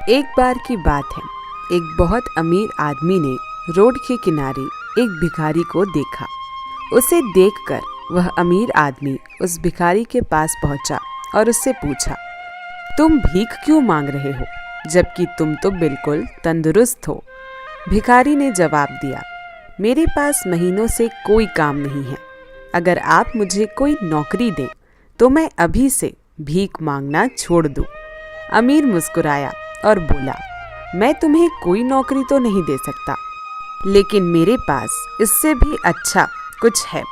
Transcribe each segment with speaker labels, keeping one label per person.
Speaker 1: एक बार की बात है, एक बहुत अमीर आदमी ने रोड के किनारे एक भिखारी को देखा। उसे देखकर वह अमीर आदमी उस भिखारी के पास पहुंचा और उससे पूछा, तुम भीख क्यों मांग रहे हो जबकि तुम तो बिल्कुल तंदुरुस्त हो। भिखारी ने जवाब दिया, मेरे पास महीनों से कोई काम नहीं है। अगर आप मुझे कोई नौकरी दें तो मैं अभी से भीख मांगना छोड़ दूं। अमीर मुस्कुराया और बोला, मैं तुम्हें कोई नौकरी तो नहीं दे सकता, लेकिन मेरे पास इससे भी अच्छा कुछ है।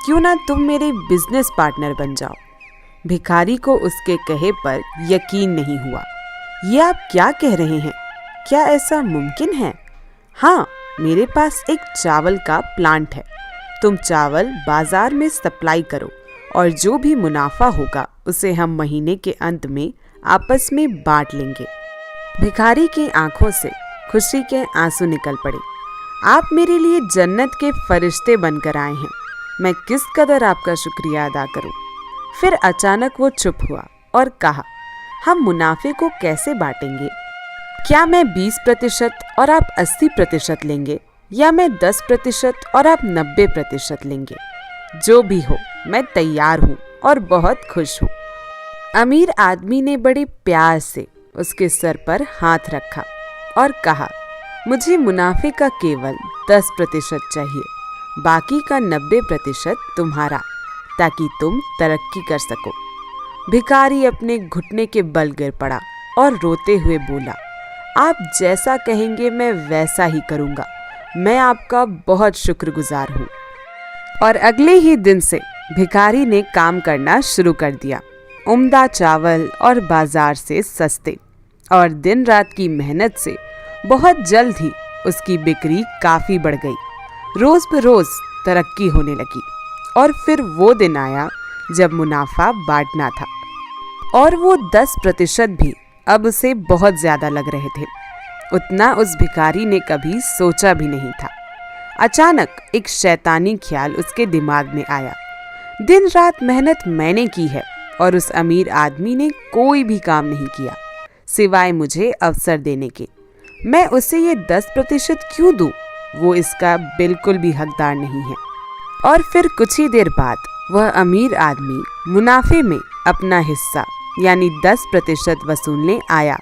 Speaker 1: क्यों ना तुम मेरे बिजनेस पार्टनर बन जाओ। भिखारी को उसके कहे पर यकीन नहीं हुआ। ये आप क्या कह रहे हैं? क्या ऐसा मुमकिन है? हाँ, मेरे पास एक चावल का प्लांट है। तुम चावल बाजार में सप्लाई करो और जो भी मुनाफा होगा उसे हम महीने के अंत में आपस में बांट लेंगे। भिखारी की आंखों से खुशी के आंसू निकल पड़े। आप मेरे लिए जन्नत के फरिश्ते बनकर आए हैं। मैं किस कदर आपका शुक्रिया अदा करूं। फिर अचानक वो चुप हुआ और कहा, हम मुनाफे को कैसे बांटेंगे? क्या मैं 20% और आप 80% लेंगे, या मैं 10% और आप 90% लेंगे? जो भी हो, मैं तैयार हूँ और बहुत खुश हूँ। अमीर आदमी ने बड़े प्यार से उसके सर पर हाथ रखा और कहा, मुझे मुनाफे का केवल 10% चाहिए, बाकी का 90% तुम्हारा, ताकि तुम तरक्की कर सको। भिखारी अपने घुटने के बल गिर पड़ा और रोते हुए बोला, आप जैसा कहेंगे मैं वैसा ही करूँगा। मैं आपका बहुत शुक्रगुजार हूँ। और अगले ही दिन से भिखारी ने काम करना शुरू कर दिया। उम्दा चावल और बाजार से सस्ते, और दिन रात की मेहनत से बहुत जल्द ही उसकी बिक्री काफ़ी बढ़ गई। रोज़ बरोज़ तरक्की होने लगी। और फिर वो दिन आया जब मुनाफा बांटना था, और वो 10% भी अब उसे बहुत ज़्यादा लग रहे थे। उतना उस भिखारी ने कभी सोचा भी नहीं था। अचानक एक शैतानी ख्याल उसके दिमाग में आया, दिन रात मेहनत मैंने की है और उस अमीर आदमी ने कोई भी काम नहीं किया सिवाय मुझे अवसर देने के। मैं उसे ये 10% क्यों दूं? वो इसका बिल्कुल भी हकदार नहीं है। और फिर कुछ ही देर बाद वह अमीर आदमी मुनाफे में अपना हिस्सा यानी 10% वसूलने आया।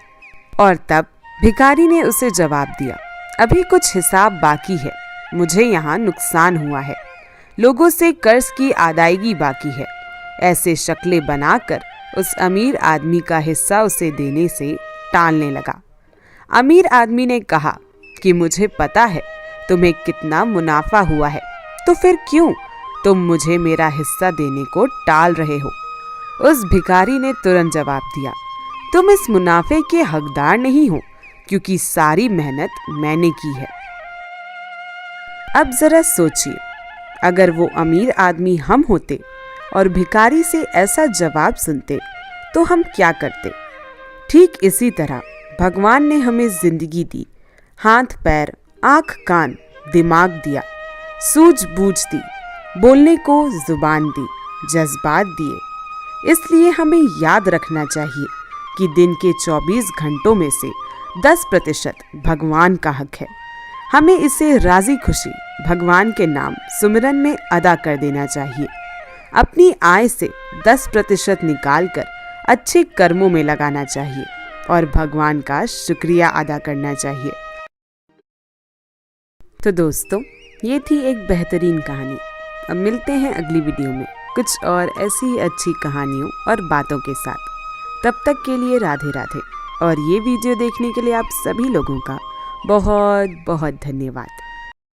Speaker 1: और तब भिखारी ने उसे जवाब दिया, अभी कुछ हिसाब बाकी है। मुझे यहाँ नुकसान हुआ है। लोगों से कर्ज की अदायगी बाकी है। ऐसे शक्लें बनाकर उस अमीर आदमी का हिस्सा उसे देने से टालने लगा। अमीर आदमी ने कहा कि मुझे पता है तुम्हें कितना मुनाफा हुआ है, तो फिर क्यों तुम मुझे मेरा हिस्सा देने को टाल रहे हो? उस भिखारी ने तुरंत जवाब दिया, तुम इस मुनाफे के हकदार नहीं हो, क्योंकि सारी मेहनत मैंने की है। अब जरा सोचिए, अगर वो अमीर आदमी हम होते और भिखारी से ऐसा जवाब सुनते तो हम क्या करते? ठीक इसी तरह भगवान ने हमें जिंदगी दी, हाथ पैर, आँख कान, दिमाग दिया, सूझबूझ दी, बोलने को जुबान दी, जज्बात दिए। इसलिए हमें याद रखना चाहिए कि दिन के 24 घंटों में से 10% भगवान का हक है। हमें इसे राजी खुशी भगवान के नाम सुमिरन में अदा कर देना चाहिए। अपनी आय से 10% निकालकर अच्छे कर्मों में लगाना चाहिए और भगवान का शुक्रिया अदा करना चाहिए। तो दोस्तों, ये थी एक बेहतरीन कहानी। अब मिलते हैं अगली वीडियो में कुछ और ऐसी ही अच्छी कहानियों और बातों के साथ। तब तक के लिए राधे राधे। और ये वीडियो देखने के लिए आप सभी लोगों का बहुत बहुत धन्यवाद।